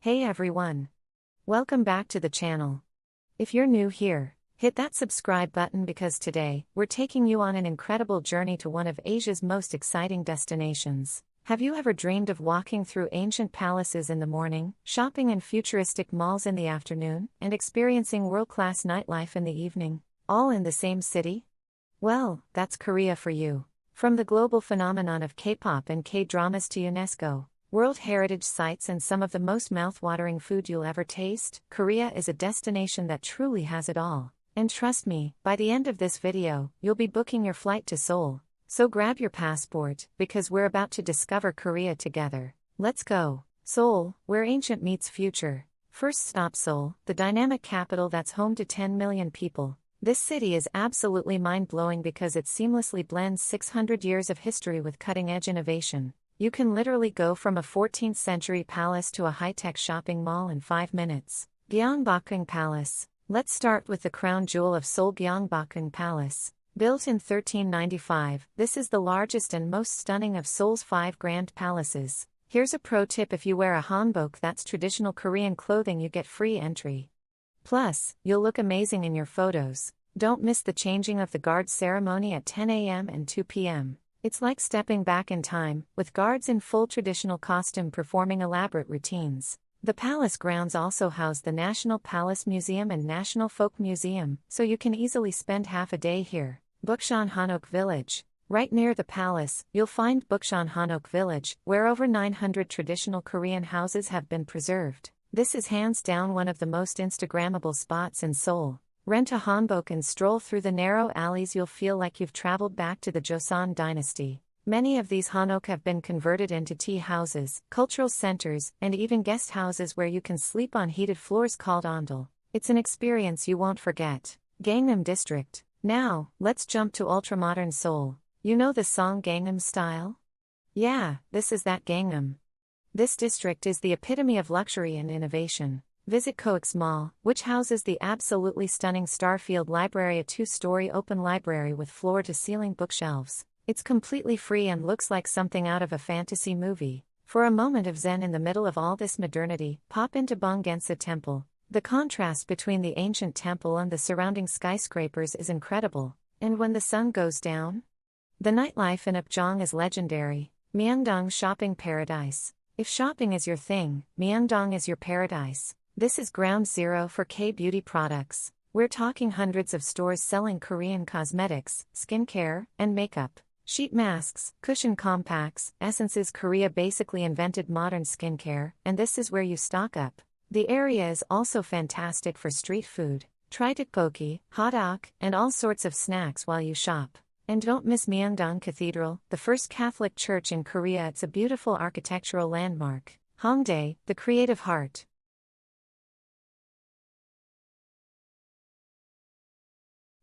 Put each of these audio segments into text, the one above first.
Hey everyone! Welcome back to the channel. If you're new here, hit that subscribe button because today, we're taking you on an incredible journey to one of Asia's most exciting destinations. Have you ever dreamed of walking through ancient palaces in the morning, shopping in futuristic malls in the afternoon, and experiencing world-class nightlife in the evening, all in the same city? Well, that's Korea for you. From the global phenomenon of K-pop and K-dramas to UNESCO, World Heritage Sites and some of the most mouth-watering food you'll ever taste, Korea is a destination that truly has it all. And trust me, by the end of this video, you'll be booking your flight to Seoul. So grab your passport, because we're about to discover Korea together. Let's go. Seoul, where ancient meets future. First stop Seoul, the dynamic capital that's home to 10 million people. This city is absolutely mind-blowing because it seamlessly blends 600 years of history with cutting-edge innovation. You can literally go from a 14th-century palace to a high-tech shopping mall in 5 minutes. Gyeongbokgung Palace. Let's start with the crown jewel of Seoul, Gyeongbokgung Palace. Built in 1395, this is the largest and most stunning of Seoul's 5 grand palaces. Here's a pro tip: if you wear a hanbok, that's traditional Korean clothing, you get free entry. Plus, you'll look amazing in your photos. Don't miss the changing of the guard ceremony at 10 a.m. and 2 p.m. It's like stepping back in time, with guards in full traditional costume performing elaborate routines. The palace grounds also house the National Palace Museum and National Folk Museum, so you can easily spend half a day here. Bukchon Hanok Village. Right near the palace, you'll find Bukchon Hanok Village, where over 900 traditional Korean houses have been preserved. This is hands down one of the most Instagrammable spots in Seoul. Rent a hanbok and stroll through the narrow alleys. You'll feel like you've traveled back to the Joseon dynasty. Many of these hanok have been converted into tea houses, cultural centers, and even guest houses where you can sleep on heated floors called ondol. It's an experience you won't forget. Gangnam District. Now, let's jump to ultra-modern Seoul. You know the song Gangnam Style? Yeah, this is that Gangnam. This district is the epitome of luxury and innovation. Visit Coex Mall, which houses the absolutely stunning Starfield Library, a 2-story open library with floor-to-ceiling bookshelves. It's completely free and looks like something out of a fantasy movie. For a moment of zen in the middle of all this modernity, pop into Bonggensa Temple. The contrast between the ancient temple and the surrounding skyscrapers is incredible. And when the sun goes down? The nightlife in Upjong is legendary. Myeongdong Shopping Paradise. If shopping is your thing, Myeongdong is your paradise. This is ground zero for K-beauty products. We're talking hundreds of stores selling Korean cosmetics, skincare, and makeup. Sheet masks, cushion compacts, essences. Korea basically invented modern skincare, and this is where you stock up. The area is also fantastic for street food. Try tteokbokki, hotdog, and all sorts of snacks while you shop. And don't miss Myeongdong Cathedral, the first Catholic church in Korea. It's a beautiful architectural landmark. Hongdae, the creative heart.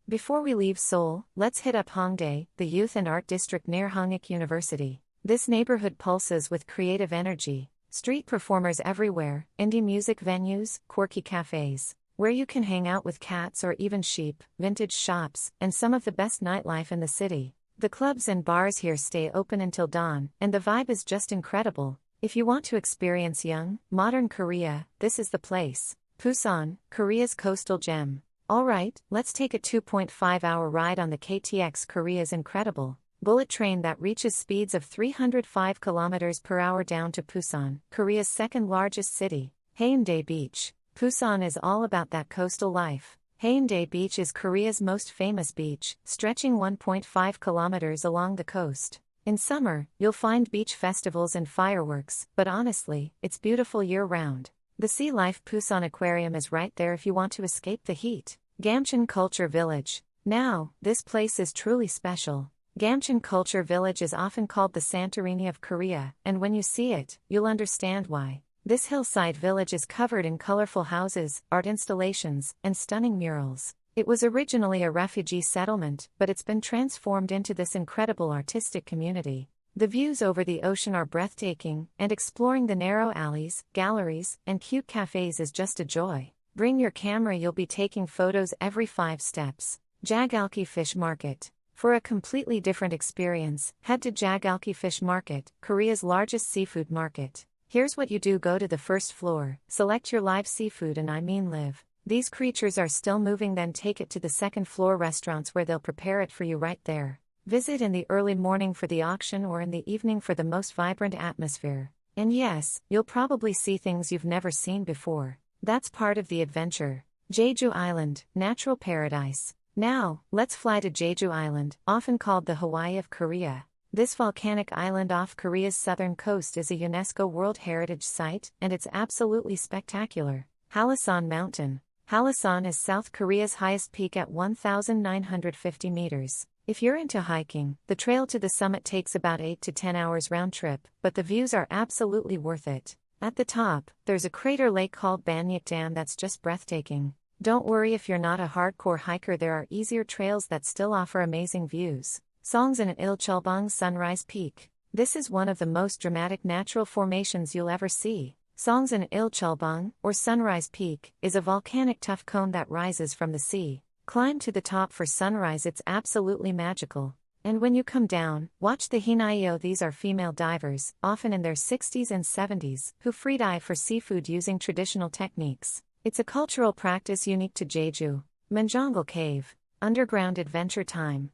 Before we leave Seoul, let's hit up Hongdae, the youth and art district near Hongik University. This neighborhood pulses with creative energy. Street performers everywhere, indie music venues, quirky cafes, where you can hang out with cats or even sheep, vintage shops, and some of the best nightlife in the city. The clubs and bars here stay open until dawn, and the vibe is just incredible. If you want to experience young, modern Korea, this is the place. Busan, Korea's coastal gem. Alright, let's take a 2.5-hour ride on the KTX, Korea's incredible bullet train that reaches speeds of 305 km per hour down to Busan, Korea's second largest city. Haeundae Beach. Busan is all about that coastal life. Haeundae Beach is Korea's most famous beach, stretching 1.5 kilometers along the coast. In summer, you'll find beach festivals and fireworks, but honestly, it's beautiful year-round. The Sea Life Busan Aquarium is right there if you want to escape the heat. Gamcheon Culture Village. Now, this place is truly special. Gamcheon Culture Village is often called the Santorini of Korea, and when you see it, you'll understand why. This hillside village is covered in colorful houses, art installations, and stunning murals. It was originally a refugee settlement, but it's been transformed into this incredible artistic community. The views over the ocean are breathtaking, and exploring the narrow alleys, galleries, and cute cafes is just a joy. Bring your camera, you'll be taking photos every 5 steps. Jagalki Fish Market. For a completely different experience, head to Jagalki Fish Market, Korea's largest seafood market. Here's what you do: go to the first floor, select your live seafood, and I mean live. These creatures are still moving, then take it to the second floor restaurants where they'll prepare it for you right there. Visit in the early morning for the auction or in the evening for the most vibrant atmosphere. And yes, you'll probably see things you've never seen before. That's part of the adventure. Jeju Island, natural paradise. Now, let's fly to Jeju Island, often called the Hawaii of Korea. This volcanic island off Korea's southern coast is a UNESCO World Heritage Site, and it's absolutely spectacular. Halasan Mountain. Halasan is South Korea's highest peak at 1,950 meters. If you're into hiking, the trail to the summit takes about 8 to 10 hours round trip, but the views are absolutely worth it. At the top, there's a crater lake called Banyik Dam that's just breathtaking. Don't worry if you're not a hardcore hiker, there are easier trails that still offer amazing views. Songsan Ilchulbang Sunrise Peak. This is one of the most dramatic natural formations you'll ever see. Songsan Ilchulbang, or Sunrise Peak, is a volcanic tuff cone that rises from the sea. Climb to the top for sunrise, it's absolutely magical. And when you come down, watch the Hinayo. These are female divers, often in their 60s and 70s, who freedive for seafood using traditional techniques. It's a cultural practice unique to Jeju. Manjongal Cave. Underground adventure time.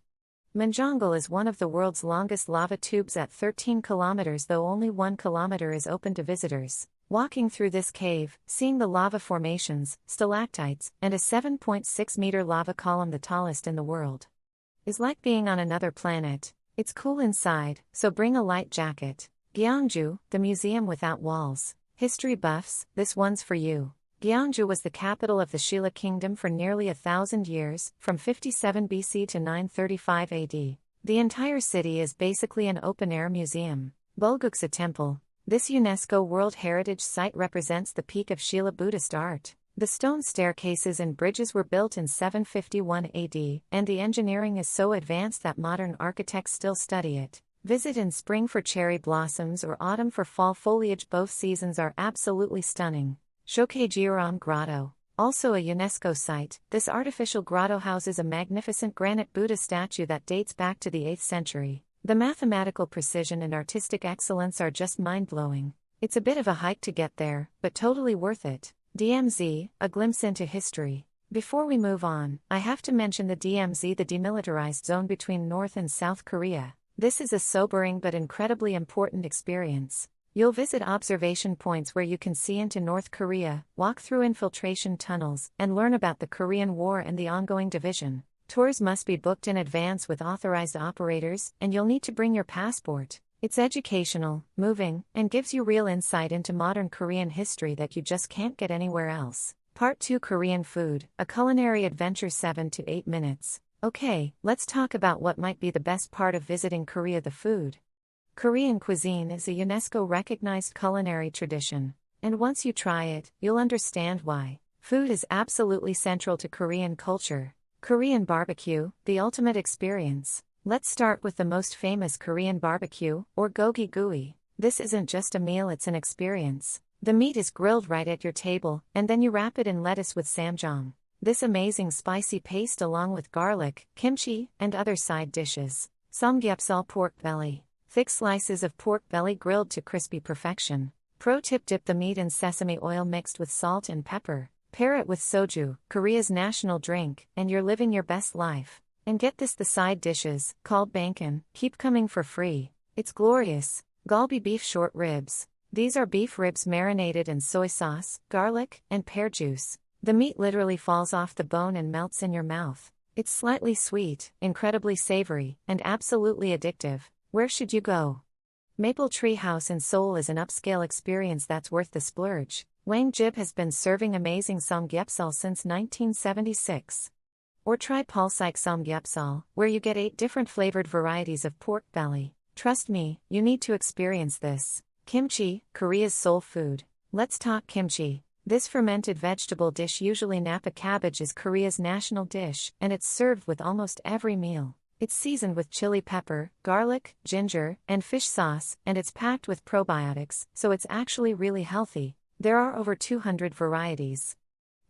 Manjongal is one of the world's longest lava tubes at 13 kilometers, though only 1 kilometer is open to visitors. Walking through this cave, seeing the lava formations, stalactites, and a 7.6-meter lava column, the tallest in the world, is like being on another planet. It's cool inside, so bring a light jacket. Gyeongju, the museum without walls. History buffs, this one's for you. Gyeongju was the capital of the Shilla Kingdom for nearly 1,000 years, from 57 BC to 935 AD. The entire city is basically an open-air museum. Bulguksa Temple. This UNESCO World Heritage Site represents the peak of Shilla Buddhist art. The stone staircases and bridges were built in 751 AD, and the engineering is so advanced that modern architects still study it. Visit in spring for cherry blossoms or autumn for fall foliage. Both seasons are absolutely stunning. Shokhaejeoram Grotto. Also a UNESCO site, this artificial grotto houses a magnificent granite Buddha statue that dates back to the 8th century. The mathematical precision and artistic excellence are just mind-blowing. It's a bit of a hike to get there, but totally worth it. DMZ, a glimpse into history. Before we move on, I have to mention the DMZ, the demilitarized zone between North and South Korea. This is a sobering but incredibly important experience. You'll visit observation points where you can see into North Korea, walk through infiltration tunnels, and learn about the Korean War and the ongoing division. Tours must be booked in advance with authorized operators, and you'll need to bring your passport. It's educational, moving, and gives you real insight into modern Korean history that you just can't get anywhere else. Part 2: Korean Food, a culinary adventure. 7 to 8 minutes. Okay, let's talk about what might be the best part of visiting Korea: the food. Korean cuisine is a UNESCO-recognized culinary tradition, and once you try it, you'll understand why. Food is absolutely central to Korean culture. Korean barbecue, the ultimate experience. Let's start with the most famous Korean barbecue, or gogi gui. This isn't just a meal, it's an experience. The meat is grilled right at your table, and then you wrap it in lettuce with samjang. This amazing spicy paste along with garlic, kimchi, and other side dishes. Samgyeopsal pork belly. Thick slices of pork belly grilled to crispy perfection. Pro tip: dip the meat in sesame oil mixed with salt and pepper. Pair it with soju, Korea's national drink, and you're living your best life. And get this, the side dishes, called bangkan, keep coming for free. It's glorious. Galbi beef short ribs. These are beef ribs marinated in soy sauce, garlic, and pear juice. The meat literally falls off the bone and melts in your mouth. It's slightly sweet, incredibly savory, and absolutely addictive. Where should you go? Maple Tree House in Seoul is an upscale experience that's worth the splurge. Wang Jib has been serving amazing samgyeopsal since 1976. Or try Palsik Samgyeopsal, where you get 8 different flavored varieties of pork belly. Trust me, you need to experience this. Kimchi, Korea's soul food. Let's talk kimchi. This fermented vegetable dish, usually napa cabbage, is Korea's national dish, and it's served with almost every meal. It's seasoned with chili pepper, garlic, ginger, and fish sauce, and it's packed with probiotics, so it's actually really healthy. There are over 200 varieties.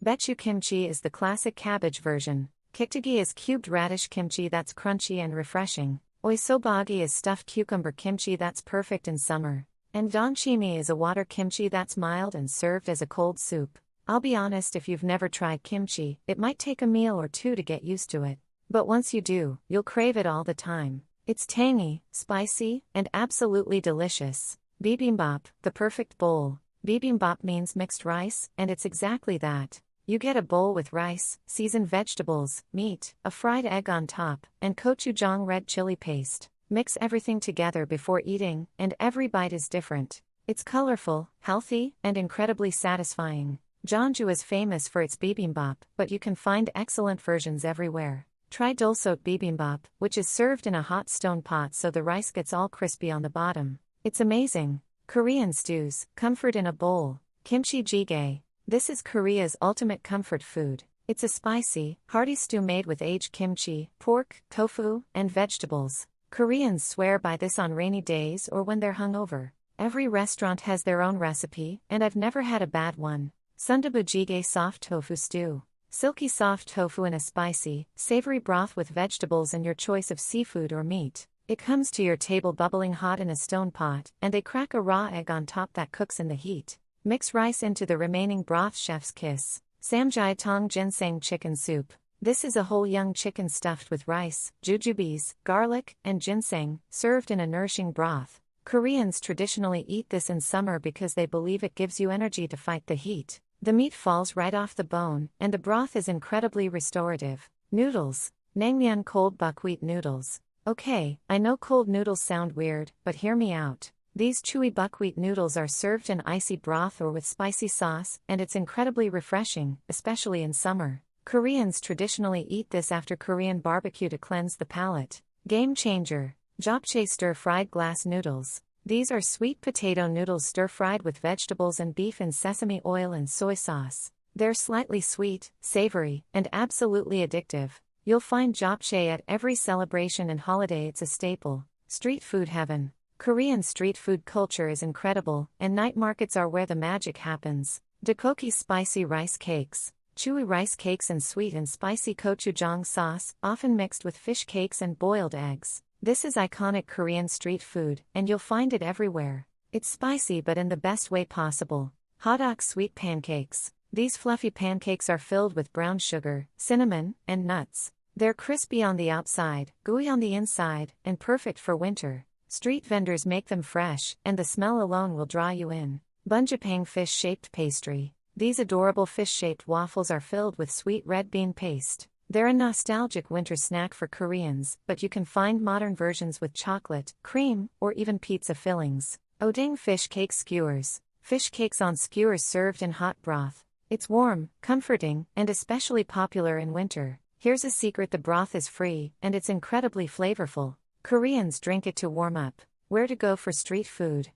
Baechu kimchi is the classic cabbage version. Kikdagi is cubed radish kimchi that's crunchy and refreshing. Oisobagi is stuffed cucumber kimchi that's perfect in summer. And donchimi is a water kimchi that's mild and served as a cold soup. I'll be honest, if you've never tried kimchi, it might take a meal or two to get used to it. But once you do, you'll crave it all the time. It's tangy, spicy, and absolutely delicious. Bibimbap, the perfect bowl. Bibimbap means mixed rice, and it's exactly that. You get a bowl with rice, seasoned vegetables, meat, a fried egg on top, and gochujang red chili paste. Mix everything together before eating, and every bite is different. It's colorful, healthy, and incredibly satisfying. Jeonju is famous for its bibimbap, but you can find excellent versions everywhere. Try dolsot bibimbap, which is served in a hot stone pot so the rice gets all crispy on the bottom. It's amazing. Korean stews, comfort in a bowl. Kimchi jjigae. This is Korea's ultimate comfort food. It's a spicy, hearty stew made with aged kimchi, pork, tofu, and vegetables. Koreans swear by this on rainy days or when they're hungover. Every restaurant has their own recipe, and I've never had a bad one. Sundubu jjigae soft tofu stew. Silky soft tofu in a spicy, savory broth with vegetables and your choice of seafood or meat. It comes to your table bubbling hot in a stone pot, and they crack a raw egg on top that cooks in the heat. Mix rice into the remaining broth, chef's kiss. Samjyaetong ginseng chicken soup. This is a whole young chicken stuffed with rice, jujubes, garlic, and ginseng, served in a nourishing broth. Koreans traditionally eat this in summer because they believe it gives you energy to fight the heat. The meat falls right off the bone, and the broth is incredibly restorative. Noodles. Naengmyeon cold buckwheat noodles. Okay, I know cold noodles sound weird, but hear me out. These chewy buckwheat noodles are served in icy broth or with spicy sauce, and it's incredibly refreshing, especially in summer. Koreans traditionally eat this after Korean barbecue to cleanse the palate. Game changer. Japchae stir-fried glass noodles. These are sweet potato noodles stir-fried with vegetables and beef in sesame oil and soy sauce. They're slightly sweet, savory, and absolutely addictive. You'll find japchae at every celebration and holiday. It's a staple. Street food heaven. Korean street food culture is incredible, and night markets are where the magic happens. Dakgoki spicy rice cakes. Chewy rice cakes and sweet and spicy gochujang sauce, often mixed with fish cakes and boiled eggs. This is iconic Korean street food, and you'll find it everywhere. It's spicy but in the best way possible. Hodok sweet pancakes. These fluffy pancakes are filled with brown sugar, cinnamon, and nuts. They're crispy on the outside, gooey on the inside, and perfect for winter. Street vendors make them fresh, and the smell alone will draw you in. Bunjapang fish-shaped pastry. These adorable fish-shaped waffles are filled with sweet red bean paste. They're a nostalgic winter snack for Koreans, but you can find modern versions with chocolate, cream, or even pizza fillings. Odang fish cake skewers. Fish cakes on skewers served in hot broth. It's warm, comforting, and especially popular in winter. Here's a secret: the broth is free, and it's incredibly flavorful. Koreans drink it to warm up. Where to go for street food?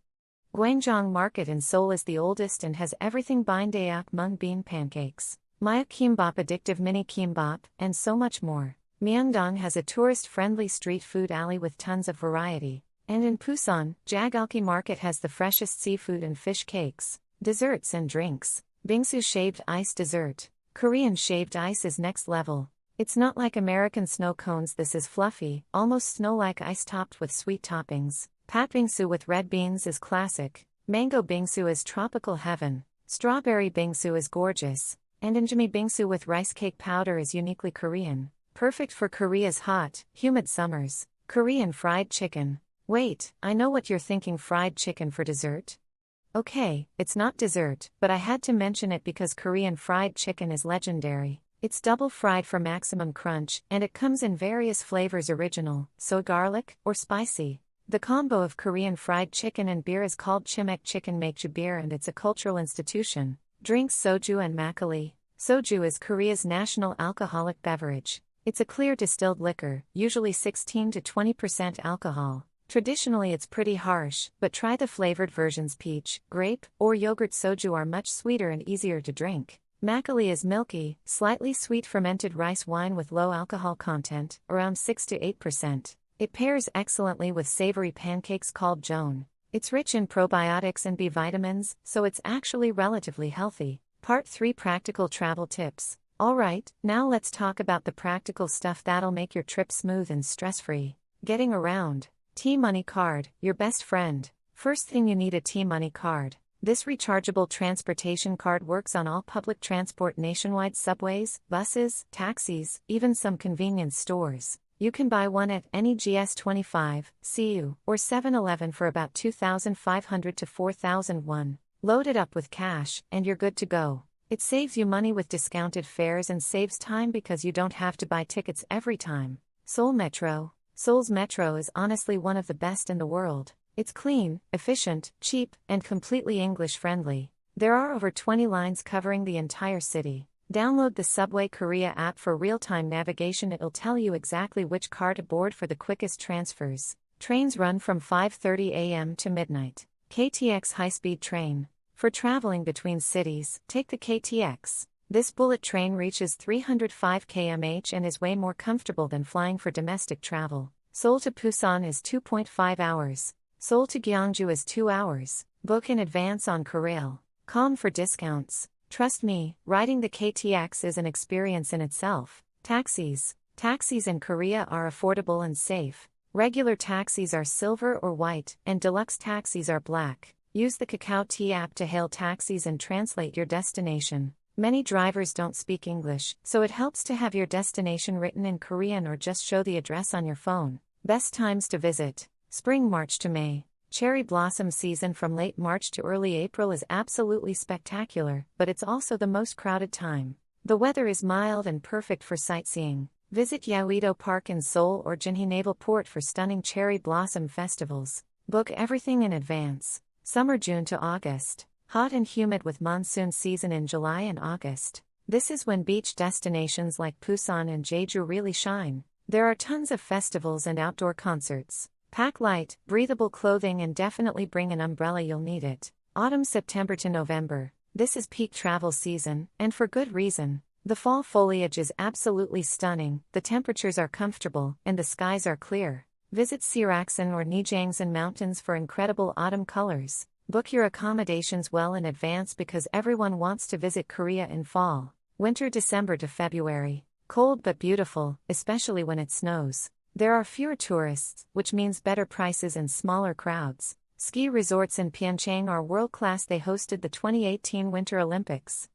Gwangjang Market in Seoul is the oldest and has everything: bindaeok mung bean pancakes, maya kimbap, addictive mini kimbap, and so much more. Myeongdong has a tourist-friendly street food alley with tons of variety. And in Busan, Jagalki Market has the freshest seafood and fish cakes, desserts and drinks. Bingsu shaved ice dessert. Korean shaved ice is next level. It's not like American snow cones. This is fluffy, almost snow-like ice topped with sweet toppings. Pat bingsu with red beans is classic. Mango bingsu is tropical heaven. Strawberry bingsu is gorgeous. And injimi bingsu with rice cake powder is uniquely Korean. Perfect for Korea's hot, humid summers. Korean fried chicken. Wait, I know what you're thinking: fried chicken for dessert? Okay, it's not dessert, but I had to mention it because Korean fried chicken is legendary. It's double fried for maximum crunch, and it comes in various flavors: original, soy garlic, or spicy. The combo of Korean fried chicken and beer is called chimek chicken makju beer, and it's a cultural institution. Drinks: soju and makgeolli. Soju is Korea's national alcoholic beverage. It's a clear distilled liquor, usually 16 to 20% alcohol. Traditionally it's pretty harsh, but try the flavored versions: peach, grape, or yogurt. Soju are much sweeter and easier to drink. Makgeolli is milky, slightly sweet fermented rice wine with low alcohol content, around 6 to 8%. It pairs excellently with savory pancakes called jeon. It's rich in probiotics and B vitamins, so it's actually relatively healthy. Part 3: Practical Travel Tips. Alright, now let's talk about the practical stuff that'll make your trip smooth and stress-free. Getting around. T-Money Card, your best friend. First thing, you need a T-Money card. This rechargeable transportation card works on all public transport nationwide: subways, buses, taxis, even some convenience stores. You can buy one at any GS25, CU, or 7-Eleven for about 2,500 to 4,001. Load it up with cash, and you're good to go. It saves you money with discounted fares and saves time because you don't have to buy tickets every time. Seoul Metro. Seoul's Metro is honestly one of the best in the world. It's clean, efficient, cheap, and completely English-friendly. There are over 20 lines covering the entire city. Download the Subway Korea app for real-time navigation. It'll tell you exactly which car to board for the quickest transfers. Trains run from 5:30 a.m. to midnight. KTX high-speed train. For traveling between cities, take the KTX. This bullet train reaches 305 km/h and is way more comfortable than flying for domestic travel. Seoul to Busan is 2.5 hours. Seoul to Gyeongju is 2 hours. Book in advance on Korail. Com for discounts. Trust me, riding the KTX is an experience in itself. Taxis. Taxis in Korea are affordable and safe. Regular taxis are silver or white, and deluxe taxis are black. Use the Kakao T app to hail taxis and translate your destination. Many drivers don't speak English, so it helps to have your destination written in Korean or just show the address on your phone. Best times to visit. Spring, March to May. Cherry blossom season from late March to early April is absolutely spectacular, but it's also the most crowded time. The weather is mild and perfect for sightseeing. Visit Yeouido Park in Seoul or Jinhae Naval Port for stunning cherry blossom festivals. Book everything in advance. Summer, June to August. Hot and humid with monsoon season in July and August. This is when beach destinations like Busan and Jeju really shine. There are tons of festivals and outdoor concerts. Pack light, breathable clothing and definitely bring an umbrella, you'll need it. Autumn, September to November. This is peak travel season, and for good reason. The fall foliage is absolutely stunning, the temperatures are comfortable, and the skies are clear. Visit Siraksan or Nijangsan Mountains for incredible autumn colors. Book your accommodations well in advance because everyone wants to visit Korea in fall. Winter, December to February. Cold but beautiful, especially when it snows. There are fewer tourists, which means better prices and smaller crowds. Ski resorts in Pyeongchang are world-class. They hosted the 2018 Winter Olympics.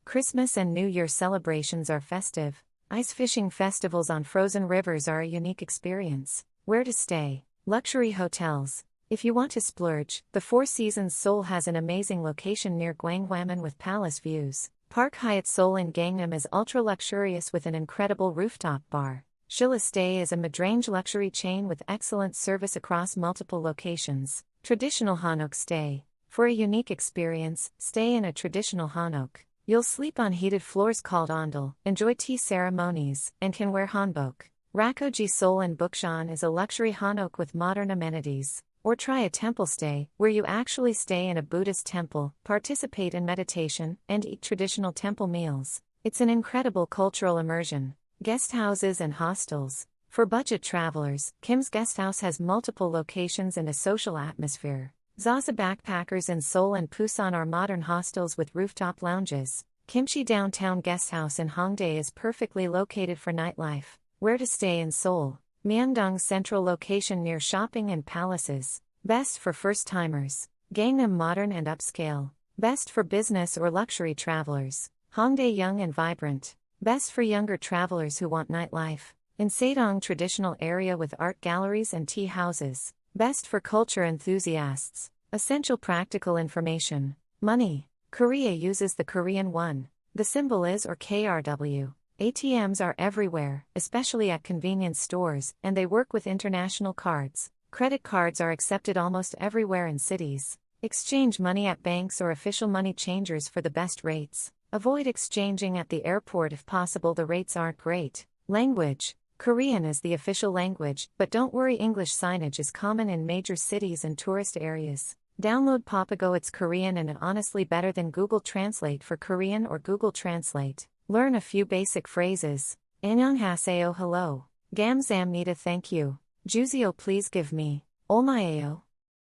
Christmas and New Year celebrations are festive. Ice fishing festivals on frozen rivers are a unique experience. Where to stay? Luxury hotels. If you want to splurge, the Four Seasons Seoul has an amazing location near Gwanghwamun with palace views. Park Hyatt Seoul in Gangnam is ultra-luxurious with an incredible rooftop bar. Shilla Stay is a mid-range luxury chain with excellent service across multiple locations. Traditional Hanok Stay. For a unique experience, stay in a traditional Hanok. You'll sleep on heated floors called ondol, enjoy tea ceremonies, and can wear hanbok. Rakoji Seoul in Bukchon is a luxury Hanok with modern amenities. Or try a temple stay, where you actually stay in a Buddhist temple, participate in meditation, and eat traditional temple meals. It's an incredible cultural immersion. Guest houses and hostels. For budget travelers, Kim's Guesthouse has multiple locations and a social atmosphere. Zaza Backpackers in Seoul and Busan are modern hostels with rooftop lounges. Kimchi Downtown Guesthouse in Hongdae is perfectly located for nightlife. Where to stay in Seoul? Myeongdong Central location near shopping and palaces. Best for first-timers. Gangnam modern and upscale. Best for business or luxury travelers. Hongdae young and vibrant. Best for younger travelers who want nightlife. Insadong traditional area with art galleries and tea houses. Best for culture enthusiasts. Essential practical information. Money. Korea uses the Korean won. The symbol is or KRW. ATMs are everywhere, especially at convenience stores, and they work with international cards. Credit cards are accepted almost everywhere in cities. Exchange money at banks or official money changers for the best rates. Avoid exchanging at the airport if possible, the rates aren't great. Language. Korean is the official language, but don't worry, English signage is common in major cities and tourist areas. Download Papago, it's Korean and honestly better than Google Translate for Korean or Google Translate. Learn a few basic phrases. Annyeonghaseyo, hello. Gamsamnida, thank you. Juzio, please give me. Olmaeo.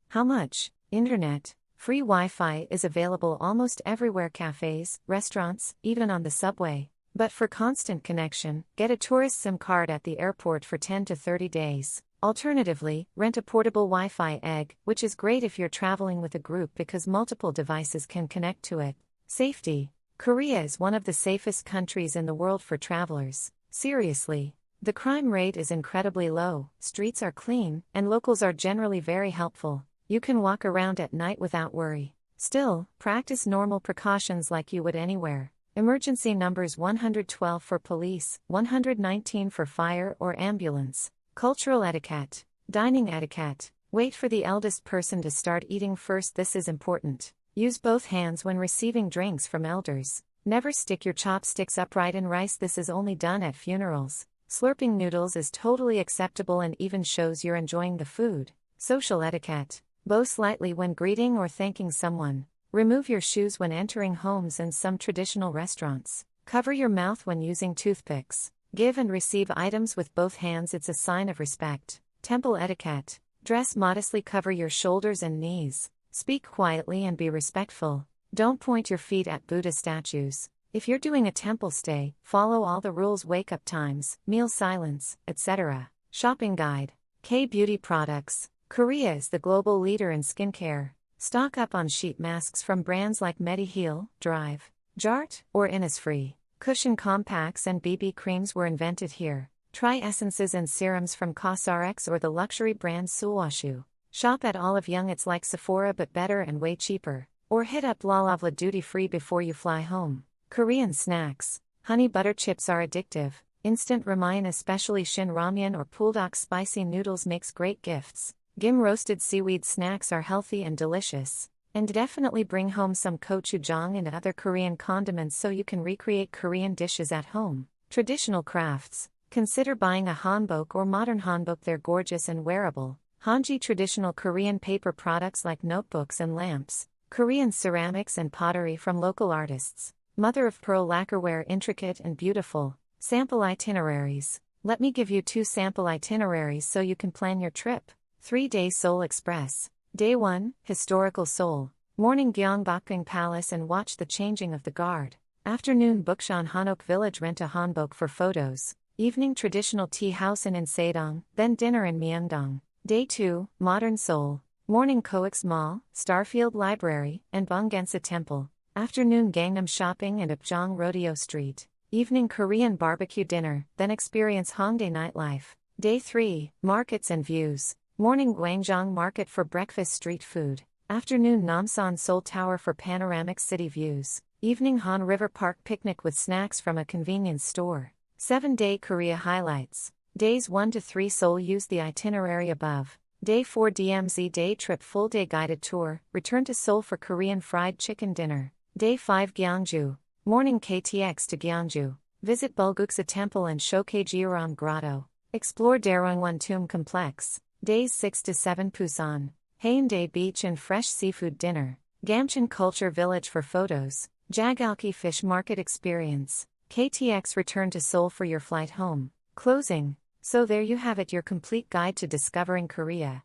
How much? Internet. Free Wi-Fi is available almost everywhere, cafes, restaurants, even on the subway. But for constant connection, get a tourist SIM card at the airport for 10 to 30 days. Alternatively, rent a portable Wi-Fi egg, which is great if you're traveling with a group because multiple devices can connect to it. Safety. Korea is one of the safest countries in the world for travelers. Seriously. The crime rate is incredibly low, streets are clean, and locals are generally very helpful. You can walk around at night without worry. Still, practice normal precautions like you would anywhere. Emergency numbers 112 for police, 119 for fire or ambulance. Cultural etiquette. Dining etiquette. Wait for the eldest person to start eating first. This is important. Use both hands when receiving drinks from elders. Never stick your chopsticks upright in rice. This is only done at funerals. Slurping noodles is totally acceptable and even shows you're enjoying the food. Social etiquette. Bow slightly when greeting or thanking someone. Remove your shoes when entering homes and some traditional restaurants. Cover your mouth when using toothpicks. Give and receive items with both hands. It's a sign of respect. Temple etiquette. Dress modestly. Cover your shoulders and knees. Speak quietly and be respectful. Don't point your feet at Buddha statues. If you're doing a temple stay, follow all the rules: wake-up times, meal silence, etc. Shopping guide. K-beauty products. Korea is the global leader in skincare. Stock up on sheet masks from brands like Mediheal, Drive, Jart, or Innisfree. Cushion compacts and BB creams were invented here. Try essences and serums from Cosrx or the luxury brand Sulwhasoo. Shop at Olive Young. It's like Sephora but better and way cheaper. Or hit up Lalavla duty free before you fly home. Korean snacks. Honey butter chips are addictive. Instant ramen, especially Shin Ramyeon or Puldok spicy noodles, makes great gifts. Gim roasted seaweed snacks are healthy and delicious. And definitely bring home some gochujang and other Korean condiments so you can recreate Korean dishes at home. Traditional crafts. Consider buying a hanbok or modern hanbok. They're gorgeous and wearable. Hanji. Traditional Korean paper products like notebooks and lamps. Korean ceramics and pottery from local artists. Mother of pearl lacquerware, intricate and beautiful. Sample itineraries. Let me give you 2 sample itineraries so you can plan your trip. 3-day Seoul Express. Day 1, Historical Seoul. Morning Gyeongbokgung Palace and watch the changing of the guard. Afternoon Bukchon Hanok Village. Rent a hanbok for photos. Evening Traditional tea house in Insaedong, then dinner in Myeongdong. Day 2, Modern Seoul. Morning Coex Mall, Starfield Library, and Bungensa Temple. Afternoon Gangnam Shopping and Upjong Rodeo Street. Evening Korean barbecue dinner, then experience Hongdae nightlife. Day 3, Markets and Views. Morning Gwangjang Market for breakfast street food. Afternoon Namsan Seoul Tower for panoramic city views. Evening Han River Park picnic with snacks from a convenience store. 7-day Korea highlights. Days 1 to 3 Seoul. Use the itinerary above. Day 4 DMZ day trip, full day guided tour. Return to Seoul for Korean fried chicken dinner. Day 5 Gyeongju. Morning KTX to Gyeongju. Visit Bulguksa Temple and Shokhae Grotto. Explore Daewongun Tomb Complex. Days 6 to 7 Busan. Haeundae Beach and fresh seafood dinner. Gamcheon Culture Village for photos. Jagalki Fish Market experience. KTX return to Seoul for your flight home. Closing. So there you have it, your complete guide to discovering Korea.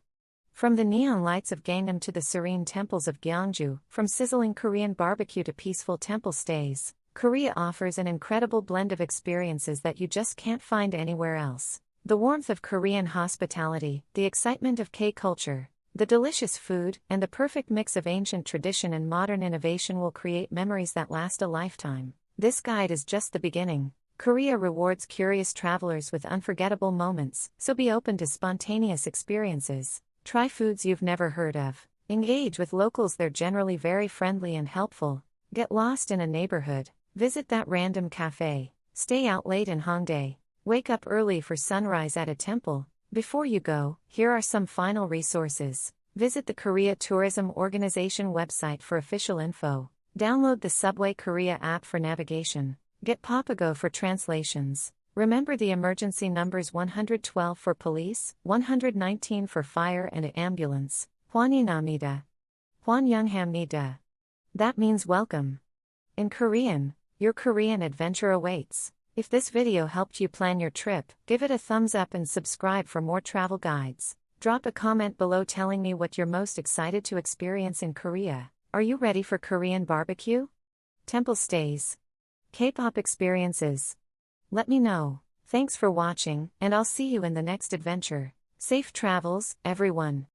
From the neon lights of Gangnam to the serene temples of Gyeongju, from sizzling Korean barbecue to peaceful temple stays, Korea offers an incredible blend of experiences that you just can't find anywhere else. The warmth of Korean hospitality, the excitement of K-culture, the delicious food, and the perfect mix of ancient tradition and modern innovation will create memories that last a lifetime. This guide is just the beginning. Korea rewards curious travelers with unforgettable moments, so be open to spontaneous experiences. Try foods you've never heard of. Engage with locals, they're generally very friendly and helpful. Get lost in a neighborhood. Visit that random cafe. Stay out late in Hongdae. Wake up early for sunrise at a temple. Before you go, here are some final resources. Visit the Korea Tourism Organization website for official info. Download the Subway Korea app for navigation. Get Papago for translations. Remember the emergency numbers: 112 for police, 119 for fire and ambulance. Hwanyeongnamnida. Hwanyeonghamnida. That means welcome. In Korean, your Korean adventure awaits. If this video helped you plan your trip, give it a thumbs up and subscribe for more travel guides. Drop a comment below telling me what you're most excited to experience in Korea. Are you ready for Korean barbecue? Temple stays? K-pop experiences? Let me know. Thanks for watching, and I'll see you in the next adventure. Safe travels, everyone.